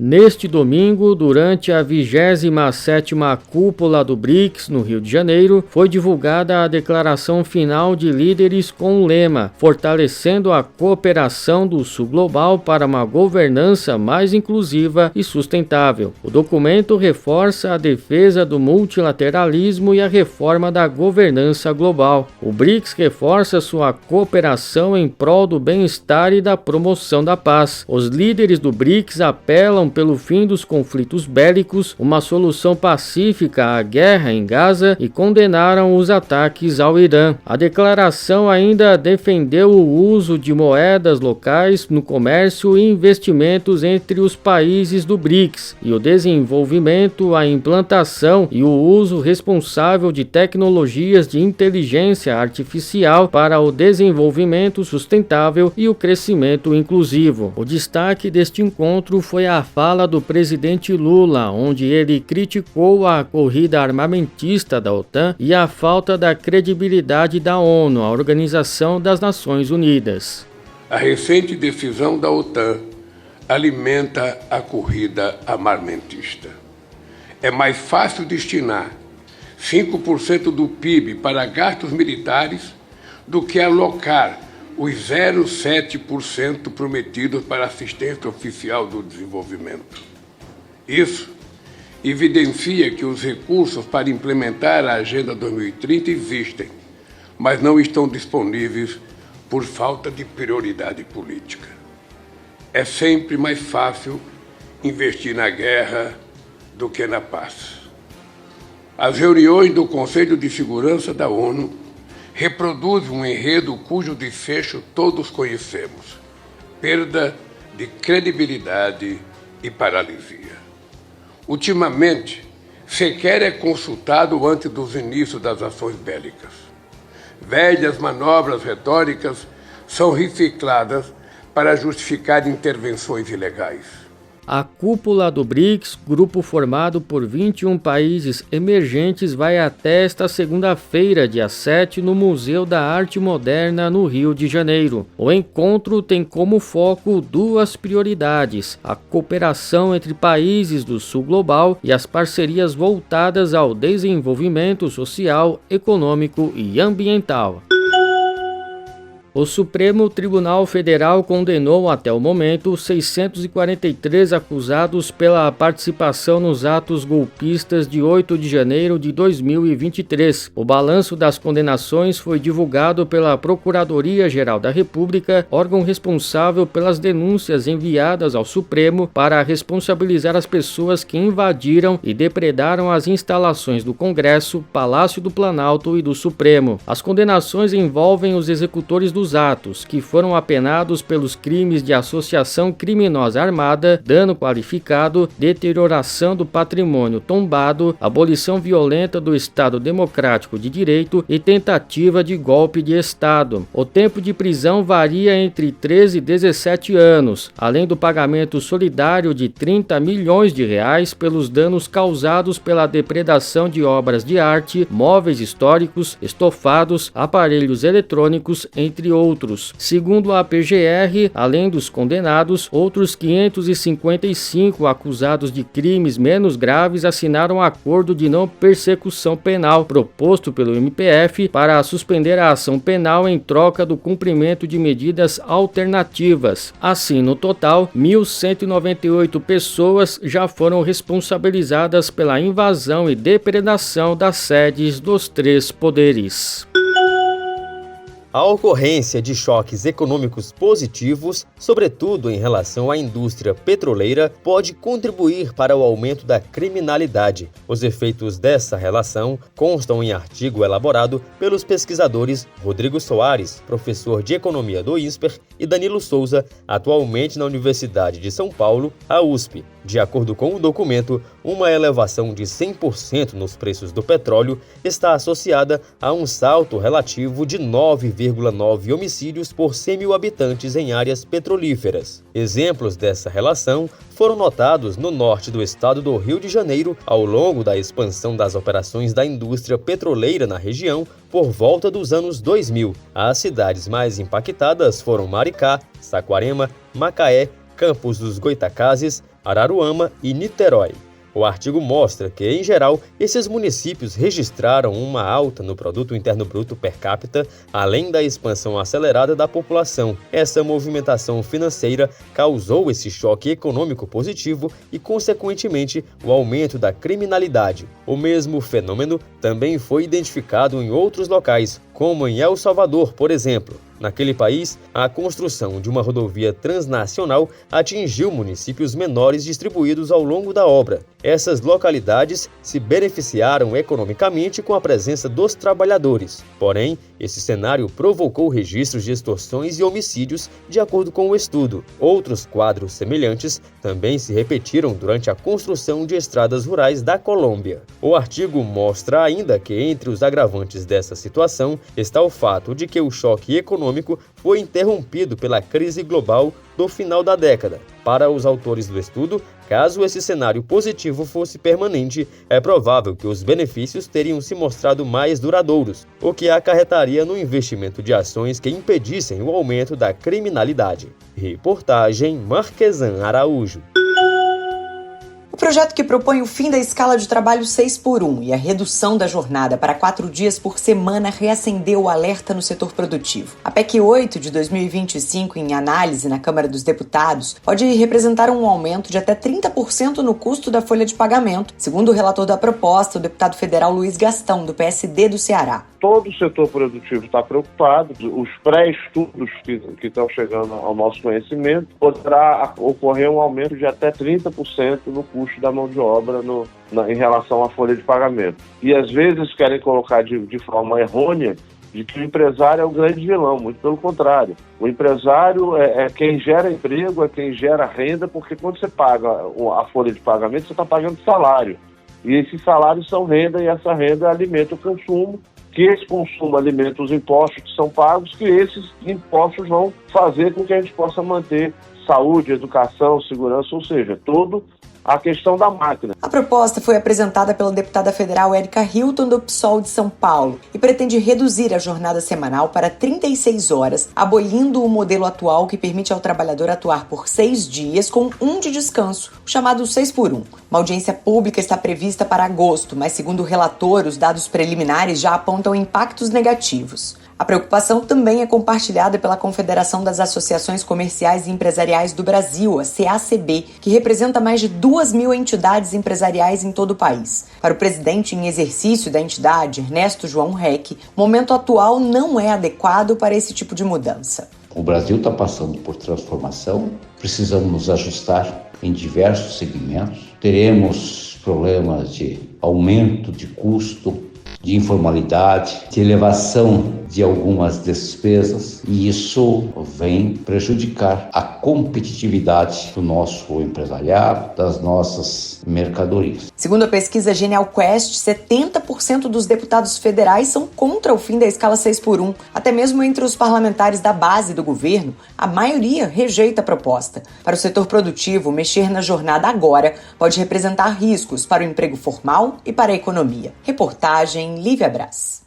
Neste domingo, durante a 27ª Cúpula do BRICS, no Rio de Janeiro, foi divulgada a declaração final de líderes com o lema "Fortalecendo a cooperação do Sul Global para uma governança mais inclusiva e sustentável". O documento reforça a defesa do multilateralismo e a reforma da governança global. O BRICS reforça sua cooperação em prol do bem-estar e da promoção da paz. Os líderes do BRICS apelam pelo fim dos conflitos bélicos, uma solução pacífica à guerra em Gaza e condenaram os ataques ao Irã. A declaração ainda defendeu o uso de moedas locais no comércio e investimentos entre os países do BRICS e o desenvolvimento, a implantação e o uso responsável de tecnologias de inteligência artificial para o desenvolvimento sustentável e o crescimento inclusivo. O destaque deste encontro foi a fala do presidente Lula, onde ele criticou a corrida armamentista da OTAN e a falta da credibilidade da ONU, a Organização das Nações Unidas. A recente decisão da OTAN alimenta a corrida armamentista. É mais fácil destinar 5% do PIB para gastos militares do que alocar os 0,7% prometidos para assistência oficial do desenvolvimento. Isso evidencia que os recursos para implementar a Agenda 2030 existem, mas não estão disponíveis por falta de prioridade política. É sempre mais fácil investir na guerra do que na paz. As reuniões do Conselho de Segurança da ONU reproduzem um enredo cujo desfecho todos conhecemos: perda de credibilidade e paralisia. Ultimamente, sequer é consultado antes dos inícios das ações bélicas. Velhas manobras retóricas são recicladas para justificar intervenções ilegais. A Cúpula do BRICS, grupo formado por 21 países emergentes, vai até esta segunda-feira, dia 7, no Museu da Arte Moderna, no Rio de Janeiro. O encontro tem como foco duas prioridades: a cooperação entre países do Sul Global e as parcerias voltadas ao desenvolvimento social, econômico e ambiental. O Supremo Tribunal Federal condenou até o momento 643 acusados pela participação nos atos golpistas de 8 de janeiro de 2023. O balanço das condenações foi divulgado pela Procuradoria-Geral da República, órgão responsável pelas denúncias enviadas ao Supremo para responsabilizar as pessoas que invadiram e depredaram as instalações do Congresso, Palácio do Planalto e do Supremo. As condenações envolvem os executores dos atos, que foram apenados pelos crimes de associação criminosa armada, dano qualificado, deterioração do patrimônio tombado, abolição violenta do Estado Democrático de Direito e tentativa de golpe de Estado. O tempo de prisão varia entre 13 e 17 anos, além do pagamento solidário de R$30 milhões pelos danos causados pela depredação de obras de arte, móveis históricos, estofados, aparelhos eletrônicos, entre outros. Segundo a PGR, além dos condenados, outros 555 acusados de crimes menos graves assinaram acordo de não persecução penal proposto pelo MPF para suspender a ação penal em troca do cumprimento de medidas alternativas. Assim, no total, 1.198 pessoas já foram responsabilizadas pela invasão e depredação das sedes dos três poderes. A ocorrência de choques econômicos positivos, sobretudo em relação à indústria petroleira, pode contribuir para o aumento da criminalidade. Os efeitos dessa relação constam em artigo elaborado pelos pesquisadores Rodrigo Soares, professor de Economia do INSPER, e Danilo Souza, atualmente na Universidade de São Paulo, a USP. De acordo com o documento, uma elevação de 100% nos preços do petróleo está associada a um salto relativo de 9,9 homicídios por 100 mil habitantes em áreas petrolíferas. Exemplos dessa relação foram notados no norte do estado do Rio de Janeiro ao longo da expansão das operações da indústria petroleira na região por volta dos anos 2000. As cidades mais impactadas foram Maricá, Saquarema, Macaé, Campos dos Goytacazes, Araruama e Niterói. O artigo mostra que, em geral, esses municípios registraram uma alta no Produto Interno Bruto per capita, além da expansão acelerada da população. Essa movimentação financeira causou esse choque econômico positivo e, consequentemente, o aumento da criminalidade. O mesmo fenômeno também foi identificado em outros locais, como em El Salvador, por exemplo. Naquele país, a construção de uma rodovia transnacional atingiu municípios menores distribuídos ao longo da obra. Essas localidades se beneficiaram economicamente com a presença dos trabalhadores. Porém, esse cenário provocou registros de extorsões e homicídios, de acordo com o estudo. Outros quadros semelhantes também se repetiram durante a construção de estradas rurais da Colômbia. O artigo mostra ainda que, entre os agravantes dessa situação, está o fato de que o choque econômico foi interrompido pela crise global do final da década. Para os autores do estudo, caso esse cenário positivo fosse permanente, é provável que os benefícios teriam se mostrado mais duradouros, o que acarretaria no investimento de ações que impedissem o aumento da criminalidade. Reportagem Marquesan Araújo. O projeto que propõe o fim da escala de trabalho 6x1 e a redução da jornada para 4 dias por semana reacendeu o alerta no setor produtivo. A PEC 8 de 2025, em análise na Câmara dos Deputados, pode representar um aumento de até 30% no custo da folha de pagamento, segundo o relator da proposta, o deputado federal Luiz Gastão, do PSD do Ceará. Todo o setor produtivo está preocupado, os pré-estudos que estão chegando ao nosso conhecimento, poderá ocorrer um aumento de até 30% no custo da mão de obra em relação à folha de pagamento. E às vezes querem colocar de forma errônea de que o empresário é o grande vilão, muito pelo contrário. O empresário é quem gera emprego, é quem gera renda, porque quando você paga a folha de pagamento, você está pagando salário. E esses salários são renda, e essa renda alimenta o consumo, que esse consumo alimenta os impostos que são pagos, que esses impostos vão fazer com que a gente possa manter saúde, educação, segurança, ou seja, toda a questão da máquina. A proposta foi apresentada pela deputada federal Érica Hilton, do PSOL de São Paulo, e pretende reduzir a jornada semanal para 36 horas, abolindo o modelo atual que permite ao trabalhador atuar por 6 dias com 1 de descanso, o chamado 6x1. Uma audiência pública está prevista para agosto, mas segundo o relator, os dados preliminares já apontam impactos negativos. A preocupação também é compartilhada pela Confederação das Associações Comerciais e Empresariais do Brasil, a CACB, que representa mais de 2.000 entidades empresariais em todo o país. Para o presidente em exercício da entidade, Ernesto João Reck, o momento atual não é adequado para esse tipo de mudança. O Brasil está passando por transformação, precisamos nos ajustar em diversos segmentos. Teremos problemas de aumento de custo, de informalidade, de elevação de algumas despesas, e isso vem prejudicar a competitividade do nosso empresariado, das nossas mercadorias. Segundo a pesquisa Genial Quest, 70% dos deputados federais são contra o fim da escala 6x1. Até mesmo entre os parlamentares da base do governo, a maioria rejeita a proposta. Para o setor produtivo, mexer na jornada agora pode representar riscos para o emprego formal e para a economia. Reportagem Lívia Brás.